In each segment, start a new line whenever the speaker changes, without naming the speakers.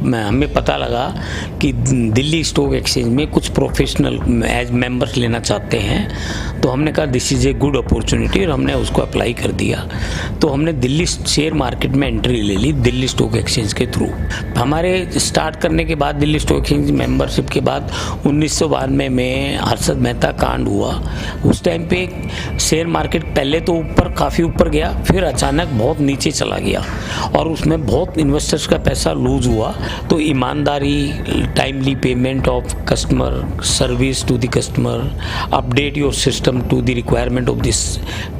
हमें पता लगा कि दिल्ली स्टॉक एक्सचेंज में कुछ प्रोफेशनल एज मेंबर्स लेना चाहते हैं, तो हमने कहा this is a good opportunity और हमने उसको अप्लाई कर दिया। तो हमने दिल्ली शेयर मार्केट में एंट्री ले ली दिल्ली स्टॉक एक्सचेंज के थ्रू। हमारे स्टार्ट करने के बाद दिल्ली स्टॉक एक्सचेंज मेंबरशिप के बाद 1992 में हर्षद मेहता कांड हुआ। उस टाइम पे शेयर मार्केट पहले तो काफ़ी ऊपर गया, फिर अचानक बहुत नीचे चला गया और उसमें बहुत इन्वेस्टर्स का पैसा लूज हुआ। तो ईमानदारी, timely payment of customer, service to the customer, update your system to the requirement of this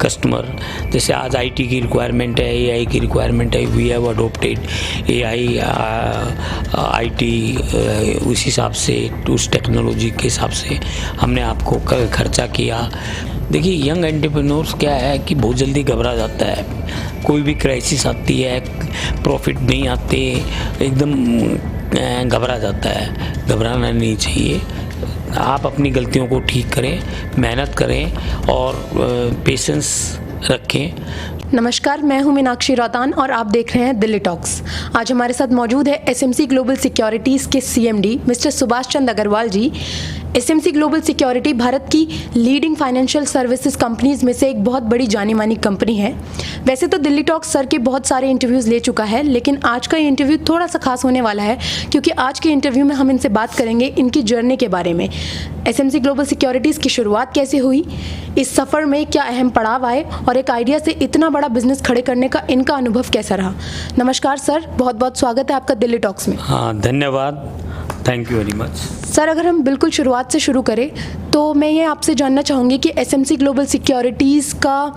customer. जैसे आज आईटी की रिक्वायरमेंट है, एआई की रिक्वायरमेंट है, we have adopted AI IT, उस हिसाब से उस टेक्नोलॉजी के हिसाब से हमने आपको खर्चा किया। देखिए, यंग एंटरप्रेन्योर्स क्या है कि बहुत जल्दी घबरा जाता है। कोई भी क्राइसिस आती है, प्रॉफिट नहीं आते, एकदम घबरा जाता है। घबराना नहीं चाहिए। आप अपनी गलतियों को ठीक करें, मेहनत करें और पेशेंस रखें।
नमस्कार, मैं हूं मीनाक्षी रौतान और आप देख रहे हैं दिल्ली टॉक्स। आज हमारे साथ मौजूद है एसएमसी ग्लोबल सिक्योरिटीज़ के सीएमडी मिस्टर सुभाष चंद्र अग्रवाल जी। एसएमसी ग्लोबल सिक्योरिटी भारत की लीडिंग फाइनेंशियल सर्विसेज कंपनीज में से एक बहुत बड़ी जानी मानी कंपनी है। वैसे तो दिल्ली टॉक्स सर के बहुत सारे इंटरव्यूज़ ले चुका है, लेकिन आज का इंटरव्यू थोड़ा सा खास होने वाला है क्योंकि आज के इंटरव्यू में हम इनसे बात करेंगे इनकी जर्नी के बारे में। एसएमसी ग्लोबल सिक्योरिटीज़ की शुरुआत कैसे हुई, इस सफ़र में क्या अहम पड़ाव आए और एक आइडिया से इतना बड़ा बिजनेस खड़े करने का इनका अनुभव कैसा रहा। नमस्कार सर, बहुत बहुत स्वागत है आपका दिल्ली टॉक्स में।
हाँ, धन्यवाद, thank you very much.
Sir, अगर हम बिल्कुल शुरुआत से शुरू करें तो मैं ये आपसे जानना चाहूँगी कि एसएमसी ग्लोबल सिक्योरिटीज़ का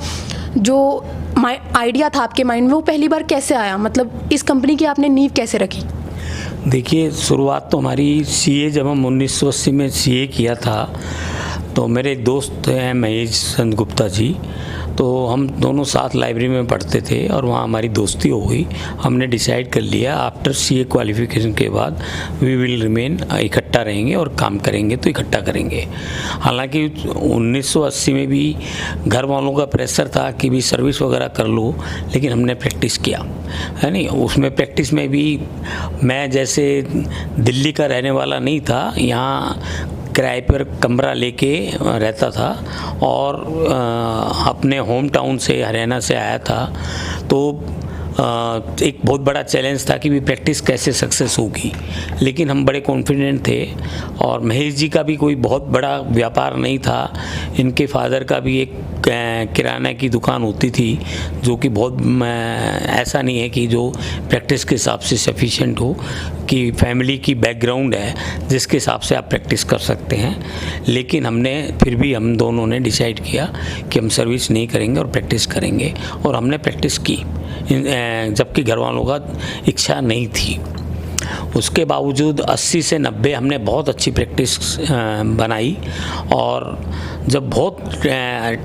जो आइडिया था आपके माइंड में, वो पहली बार कैसे आया? मतलब इस कंपनी की आपने नींव कैसे रखी?
देखिए, शुरुआत तो हमारी सीए, जब हम 1980 में सीए किया था तो मेरे एक दोस्त हैं महेश चंद गुप्ता जी, तो हम दोनों साथ लाइब्रेरी में पढ़ते थे और वहाँ हमारी दोस्ती हो गई। हमने डिसाइड कर लिया आफ्टर सीए क्वालिफिकेशन के बाद वी विल रिमेन, इकट्ठा रहेंगे और काम करेंगे तो इकट्ठा करेंगे। हालांकि 1980 में भी घर वालों का प्रेशर था कि भी सर्विस वगैरह कर लो, लेकिन हमने प्रैक्टिस किया, है नहीं। उसमें प्रैक्टिस में भी मैं जैसे दिल्ली का रहने वाला नहीं था, यहाँ किराए पर कमरा लेके रहता था और अपने होम टाउन से, हरियाणा से आया था। तो एक बहुत बड़ा चैलेंज था कि भी प्रैक्टिस कैसे सक्सेस होगी, लेकिन हम बड़े कॉन्फिडेंट थे। और महेश जी का भी कोई बहुत बड़ा व्यापार नहीं था, इनके फादर का भी एक किराना की दुकान होती थी, जो कि बहुत ऐसा नहीं है कि जो प्रैक्टिस के हिसाब से सफिशिएंट हो, कि फैमिली की बैकग्राउंड है जिसके हिसाब से आप प्रैक्टिस कर सकते हैं। लेकिन फिर भी हम दोनों ने डिसाइड किया कि हम सर्विस नहीं करेंगे और प्रैक्टिस करेंगे, और हमने प्रैक्टिस की जबकि घर वालों का इच्छा नहीं थी। उसके बावजूद 80 से 90 हमने बहुत अच्छी प्रैक्टिस बनाई, और जब बहुत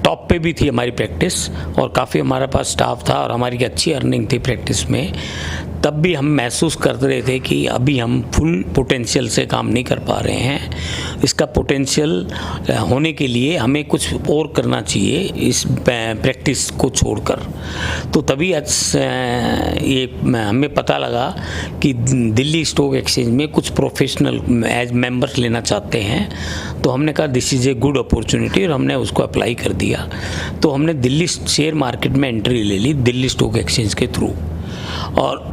टॉप पे भी थी हमारी प्रैक्टिस और काफ़ी हमारे पास स्टाफ था और हमारी अच्छी अर्निंग थी प्रैक्टिस में, तब भी हम महसूस कर रहे थे कि अभी हम फुल पोटेंशियल से काम नहीं कर पा रहे हैं। इसका पोटेंशियल होने के लिए हमें कुछ और करना चाहिए इस प्रैक्टिस को छोड़कर। तो तभी ये हमें पता लगा कि दिल्ली स्टॉक एक्सचेंज में कुछ प्रोफेशनल एज मेंबर्स लेना चाहते हैं, तो हमने कहा this is a good opportunity और हमने उसको अप्लाई कर दिया। तो हमने दिल्ली शेयर मार्केट में एंट्री ले ली दिल्ली स्टॉक एक्सचेंज के थ्रू, और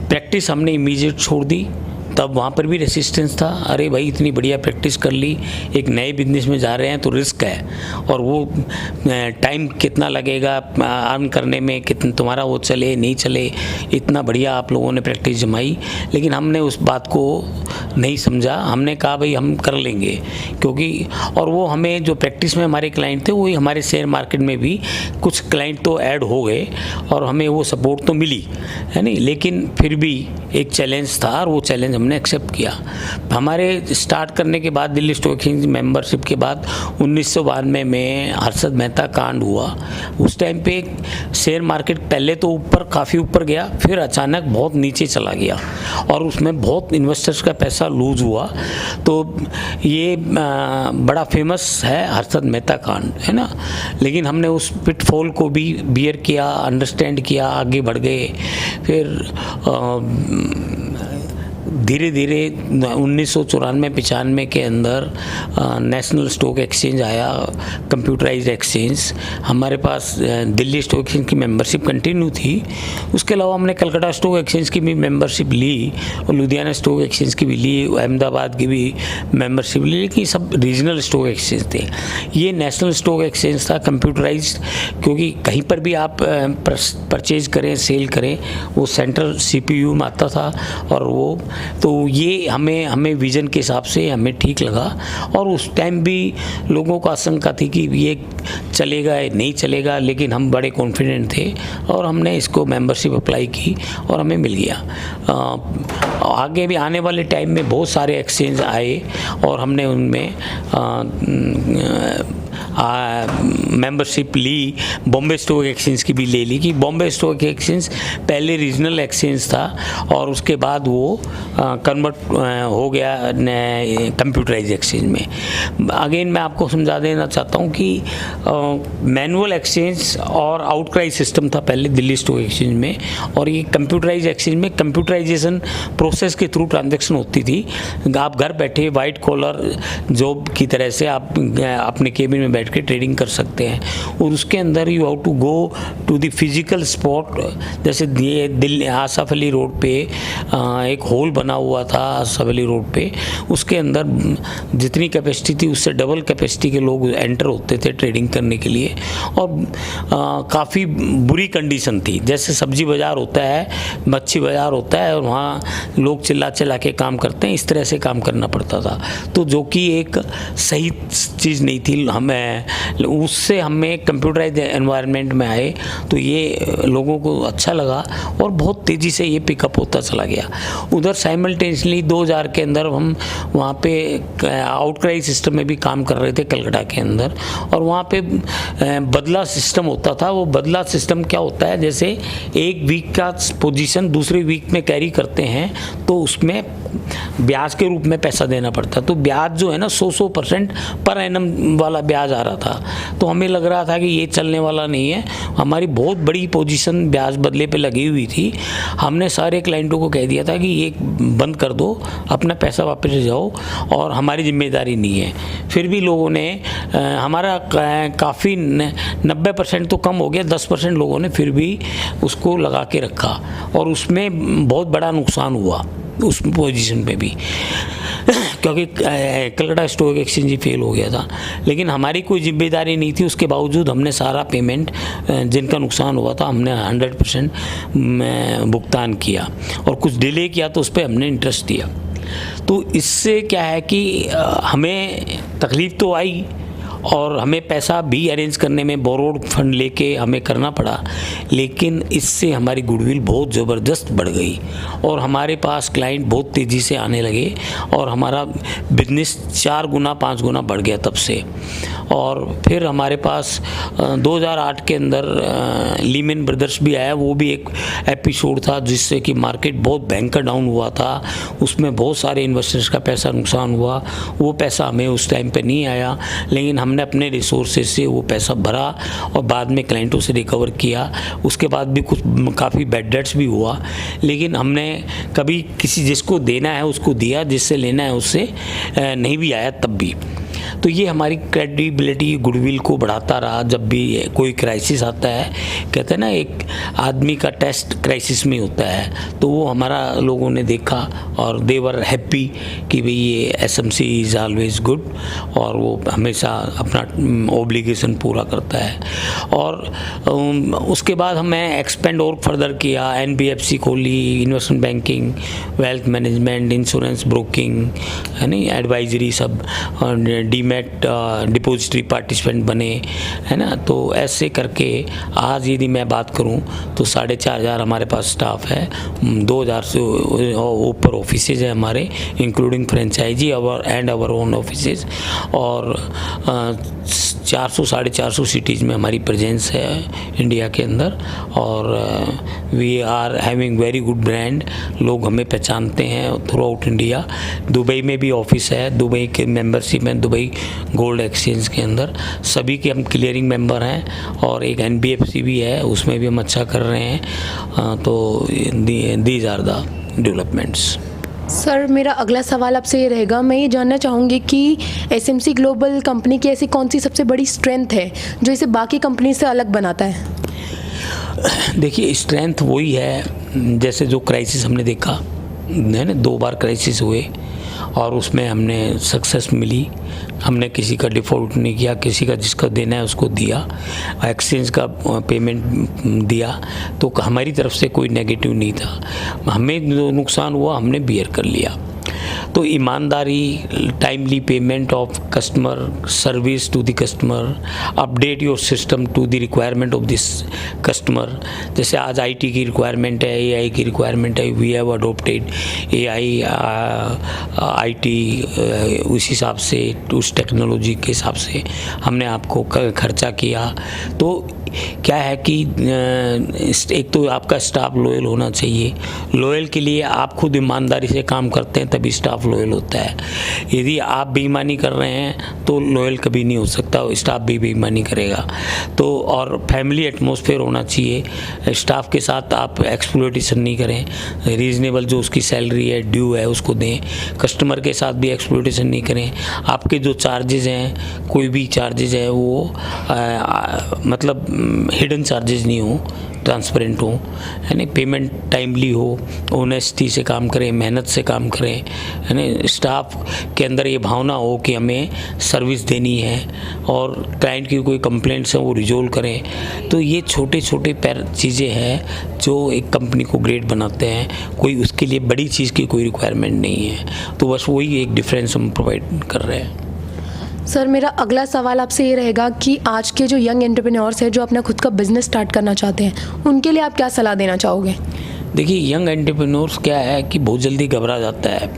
प्रैक्टिस हमने इमीडिएट छोड़ दी। तब वहाँ पर भी रेसिस्टेंस था, अरे भाई इतनी बढ़िया प्रैक्टिस कर ली, एक नए बिजनेस में जा रहे हैं तो रिस्क है, और वो टाइम कितना लगेगा अर्न करने में, कितना तुम्हारा वो चले नहीं चले, इतना बढ़िया आप लोगों ने प्रैक्टिस जमाई। लेकिन हमने उस बात को नहीं समझा, हमने कहा भाई हम कर लेंगे, क्योंकि और वो हमें जो प्रैक्टिस में हमारे क्लाइंट थे वही हमारे शेयर मार्केट में भी कुछ क्लाइंट तो ऐड हो गए और हमें वो सपोर्ट तो मिली, है नहीं। लेकिन फिर भी एक चैलेंज था और वो चैलेंज हमने एक्सेप्ट किया। हमारे स्टार्ट करने के बाद दिल्ली स्टॉक एक्सचेंज मेंबरशिप के बाद 1992 में हर्षद मेहता कांड हुआ। उस टाइम पे शेयर मार्केट पहले तो काफ़ी ऊपर गया, फिर अचानक बहुत नीचे चला गया और उसमें बहुत इन्वेस्टर्स का पैसा लूज हुआ। तो ये बड़ा फेमस है हर्षद मेहता कांड, है ना। लेकिन हमने उस पिटफॉल को भी बियर किया, अंडरस्टैंड किया, आगे बढ़ गए। फिर धीरे धीरे 1994-95 के अंदर नेशनल स्टॉक एक्सचेंज आया, कंप्यूटराइज एक्सचेंज। हमारे पास दिल्ली स्टॉक एक्सचेंज की मेंबरशिप कंटिन्यू थी। उसके अलावा हमने कलकत्ता स्टॉक एक्सचेंज की भी मेंबरशिप ली और लुधियाना स्टॉक एक्सचेंज की भी ली, अहमदाबाद की भी मेंबरशिप ली, लेकिन सब रीजनल स्टॉक एक्सचेंज थे। ये नेशनल स्टॉक एक्सचेंज था कंप्यूटराइज्ड, क्योंकि कहीं पर भी आप परचेज करें, सेल करें, वो सेंट्रल CPU में आता था। और वो तो ये हमें विज़न के हिसाब से हमें ठीक लगा। और उस टाइम भी लोगों को आशंका थी कि ये चलेगा या नहीं चलेगा, लेकिन हम बड़े कॉन्फिडेंट थे और हमने इसको मेंबरशिप अप्लाई की और हमें मिल गया। आगे भी आने वाले टाइम में बहुत सारे एक्सचेंज आए और हमने उनमें मेंबरशिप ली। बॉम्बे स्टॉक एक्सचेंज की भी ले ली कि बॉम्बे स्टॉक एक्सचेंज पहले रीजनल एक्सचेंज था और उसके बाद वो कन्वर्ट हो गया कंप्यूटराइज एक्सचेंज में। अगेन मैं आपको समझा देना चाहता हूँ कि मैनुअल एक्सचेंज और आउटक्राई सिस्टम था पहले दिल्ली स्टॉक एक्सचेंज में, और ये कंप्यूटराइज एक्सचेंज में कंप्यूटराइजेशन प्रोसेस के थ्रू ट्रांजैक्शन होती थी। आप घर बैठे वाइट कॉलर जॉब की तरह से आप अपने केबिन में बैठ के ट्रेडिंग कर सकते हैं। और उसके अंदर you have to go to the physical spot. जैसे ये दिल्ली आसफ अली रोड पे एक होल बना हुआ था आसफ अली रोड पे, उसके अंदर जितनी कैपेसिटी थी उससे डबल कैपेसिटी के लोग एंटर होते थे ट्रेडिंग करने के लिए। और काफ़ी बुरी कंडीशन थी, जैसे सब्जी बाज़ार होता है, मच्छी बाज़ार होता है और वहाँ लोग चिल्ला चिल्ला के काम करते हैं, इस तरह से काम करना पड़ता था। तो जो कि एक सही चीज़ नहीं थी। उससे हमें कंप्यूटराइज एनवायरनमेंट में आए तो ये लोगों को अच्छा लगा और बहुत तेज़ी से ये पिकअप होता चला गया। उधर साइमल्टेनियसली 2000 के अंदर हम वहाँ पे आउटक्राई सिस्टम में भी काम कर रहे थे कलकत्ता के अंदर, और वहाँ पे बदला सिस्टम होता था। वो बदला सिस्टम क्या होता है, जैसे एक वीक का पोजीशन दूसरे वीक में कैरी करते हैं तो उसमें ब्याज के रूप में पैसा देना पड़ता है। तो ब्याज जो है ना 100% पर एनम वाला ब्याज आ रहा था। तो हमें लग रहा था कि ये चलने वाला नहीं है। हमारी बहुत बड़ी पोजीशन ब्याज बदले पे लगी हुई थी। हमने सारे क्लाइंटों को कह दिया था कि ये बंद कर दो, अपना पैसा वापस ले जाओ और हमारी जिम्मेदारी नहीं है। फिर भी लोगों ने हमारा काफ़ी 90% तो कम हो गया, 10% लोगों ने फिर भी उसको लगा के रखा और उसमें बहुत बड़ा नुकसान हुआ उस पोजीशन पे भी क्योंकि कलकत्ता स्टॉक एक्सचेंज ही फेल हो गया था। लेकिन हमारी कोई जिम्मेदारी नहीं थी, उसके बावजूद हमने सारा पेमेंट जिनका नुकसान हुआ था हमने 100% भुगतान किया और कुछ डिले किया तो उस पर हमने इंटरेस्ट दिया। तो इससे क्या है कि हमें तकलीफ़ तो आई और हमें पैसा भी अरेंज करने में बोरोड फंड लेके हमें करना पड़ा, लेकिन इससे हमारी गुडविल बहुत ज़बरदस्त बढ़ गई और हमारे पास क्लाइंट बहुत तेज़ी से आने लगे और हमारा बिजनेस 4 गुना 5 गुना बढ़ गया तब से। और फिर हमारे पास 2008 के अंदर लीमन ब्रदर्स भी आया, वो भी एक एपिसोड था जिससे कि मार्केट बहुत भयंकर डाउन हुआ था। उसमें बहुत सारे इन्वेस्टर्स का पैसा नुकसान हुआ। वो पैसा हमें उस टाइम पे नहीं आया, लेकिन हमने अपने रिसोर्सेज से वो पैसा भरा और बाद में क्लाइंटों से रिकवर किया। उसके बाद भी कुछ काफ़ी बैड डेट्स भी हुआ, लेकिन हमने कभी किसी जिसको देना है उसको दिया, जिससे लेना है उससे नहीं भी आया तब भी। तो ये हमारी क्रेडिबिलिटी गुडविल को बढ़ाता रहा। जब भी कोई क्राइसिस आता है, कहते हैं ना एक आदमी का टेस्ट क्राइसिस में होता है, तो वो हमारा लोगों ने देखा और दे वर हैप्पी कि भाई ये SMC इज़ ऑलवेज गुड और वो हमेशा अपना ओब्लिगेशन पूरा करता है। और उसके बाद हमें एक्सपेंड और फर्दर किया, NBFC खोली, investment banking, wealth management, insurance broking, है नहीं, एडवाइजरी, सब डीमैट डिपॉजिटरी पार्टिसिपेंट बने, है ना। तो ऐसे करके आज यदि मैं बात करूं तो 4,500 हमारे पास स्टाफ है, 2,000 से ऊपर ऑफिसेज है हमारे, including franchisee and our own offices, और 400 450 सिटीज़ में हमारी प्रेजेंस है इंडिया के अंदर। और we are having very good brand, लोग हमें पहचानते हैं थ्रू आउट इंडिया। दुबई में भी ऑफिस है, दुबई के मेंबरशिप है दुबई गोल्ड एक्सचेंज के अंदर, सभी के हम क्लियरिंग मेंबर हैं। और एक NBFC भी है, उसमें भी हम अच्छा कर रहे हैं। तो these are the developments.
Sir मेरा अगला सवाल आपसे ये रहेगा, मैं ये जानना चाहूँगी कि एसएमसी ग्लोबल कंपनी की ऐसी कौन सी सबसे बड़ी स्ट्रेंथ है जो इसे बाकी कंपनी से अलग बनाता है?
देखिए, स्ट्रेंथ वही है, जैसे जो क्राइसिस हमने देखा है ना, 2 बार क्राइसिस हुए और उसमें हमने सक्सेस मिली। हमने किसी का डिफ़ॉल्ट नहीं किया, किसी का जिसका देना है उसको दिया, एक्सचेंज का पेमेंट दिया, तो हमारी तरफ से कोई नेगेटिव नहीं था। हमें जो नुकसान हुआ हमने बियर कर लिया। तो ईमानदारी, timely payment of customer, service to the customer, update your system to the requirement of this customer. जैसे आज आईटी की रिक्वायरमेंट है, एआई की रिक्वायरमेंट है, we have adopted AI, IT, उस हिसाब से, उस टेक्नोलॉजी के हिसाब से हमने आपको खर्चा किया। तो क्या है कि एक तो आपका स्टाफ लॉयल होना चाहिए। लॉयल के लिए आप खुद ईमानदारी से काम करते हैं तभी स्टाफ लॉयल होता है। यदि आप बेईमानी कर रहे हैं तो लॉयल कभी नहीं हो सकता, स्टाफ भी बेईमानी करेगा। तो और फैमिली एटमॉस्फेयर होना चाहिए। स्टाफ के साथ आप एक्सप्लॉइटेशन नहीं करें, रीज़नेबल जो उसकी सैलरी है, ड्यू है, उसको दें। कस्टमर के साथ भी एक्सप्लॉइटेशन नहीं करें। आपके जो चार्जेज हैं, कोई भी चार्जेज है वो मतलब हिडन चार्जेस नहीं हो, ट्रांसपेरेंट हो, यानी पेमेंट टाइमली हो, ऑनेस्टी से काम करें, मेहनत से काम करें, यानी स्टाफ के अंदर ये भावना हो कि हमें सर्विस देनी है और क्लाइंट की कोई कंप्लेंट्स हैं वो रिजोल्व करें। तो ये छोटे छोटे चीज़ें हैं जो एक कंपनी को ग्रेट बनाते हैं। कोई उसके लिए बड़ी चीज़ की कोई रिक्वायरमेंट नहीं है। तो बस वही एक डिफरेंस हम प्रोवाइड कर रहे हैं।
सर मेरा अगला सवाल आपसे ये रहेगा कि आज के जो यंग एंटरप्रेन्योर्स हैं जो अपना खुद का बिजनेस स्टार्ट करना चाहते हैं, उनके लिए आप क्या सलाह देना चाहोगे?
देखिए, यंग एंटरप्रेन्योर्स क्या है कि बहुत जल्दी घबरा जाता है।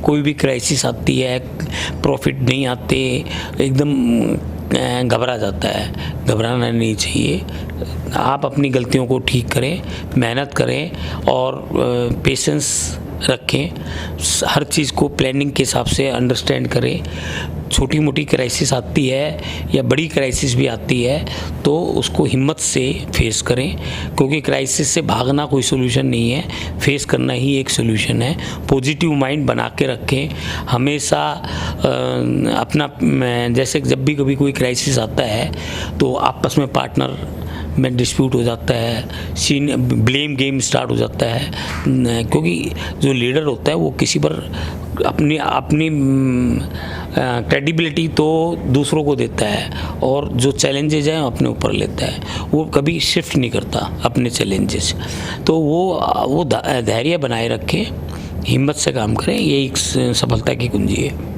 कोई भी क्राइसिस आती है, प्रॉफिट नहीं आते, एकदम घबरा जाता है। घबराना नहीं चाहिए। आप अपनी गलतियों को ठीक करें, मेहनत करें और पेशेंस रखें। हर चीज़ को प्लानिंग के हिसाब से अंडरस्टैंड करें। छोटी मोटी क्राइसिस आती है या बड़ी क्राइसिस भी आती है तो उसको हिम्मत से फेस करें, क्योंकि क्राइसिस से भागना कोई सोल्यूशन नहीं है, फेस करना ही एक सोल्यूशन है। पॉजिटिव माइंड बना के रखें हमेशा। अपना जैसे जब भी कभी कोई क्राइसिस आता है तो आपस में पार्टनर में डिस्प्यूट हो जाता है, ब्लेम गेम स्टार्ट हो जाता है, क्योंकि जो लीडर होता है वो किसी पर अपनी क्रेडिबिलिटी तो दूसरों को देता है और जो चैलेंजेज हैं अपने ऊपर लेता है। वो कभी शिफ्ट नहीं करता अपने चैलेंजेस। तो वो धैर्य बनाए रखें, हिम्मत से काम करें, ये एक सफलता की कुंजी है।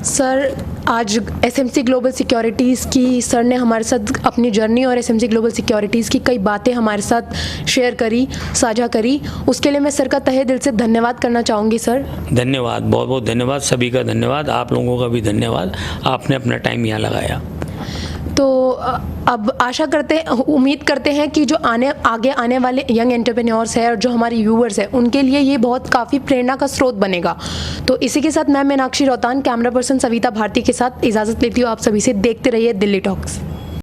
सर आज एसएमसी ग्लोबल सिक्योरिटीज़ की सर ने हमारे साथ अपनी जर्नी और एसएमसी ग्लोबल सिक्योरिटीज़ की कई बातें हमारे साथ शेयर करी, साझा करी, उसके लिए मैं सर का तहे दिल से धन्यवाद करना चाहूँगी। सर धन्यवाद,
बहुत बहुत धन्यवाद, सभी का धन्यवाद, आप लोगों का भी धन्यवाद, आपने अपना टाइम यहाँ लगाया।
तो अब आशा करते हैं, उम्मीद करते हैं कि जो आगे आने वाले यंग एंटरप्रेन्योर्स हैं और जो हमारे व्यूअर्स हैं उनके लिए ये बहुत काफ़ी प्रेरणा का स्रोत बनेगा। तो इसी के साथ मैं मीनाक्षी रौतान, कैमरा पर्सन सविता भारती के साथ इजाज़त लेती हूँ आप सभी से। देखते रहिए दिल्ली टॉक्स।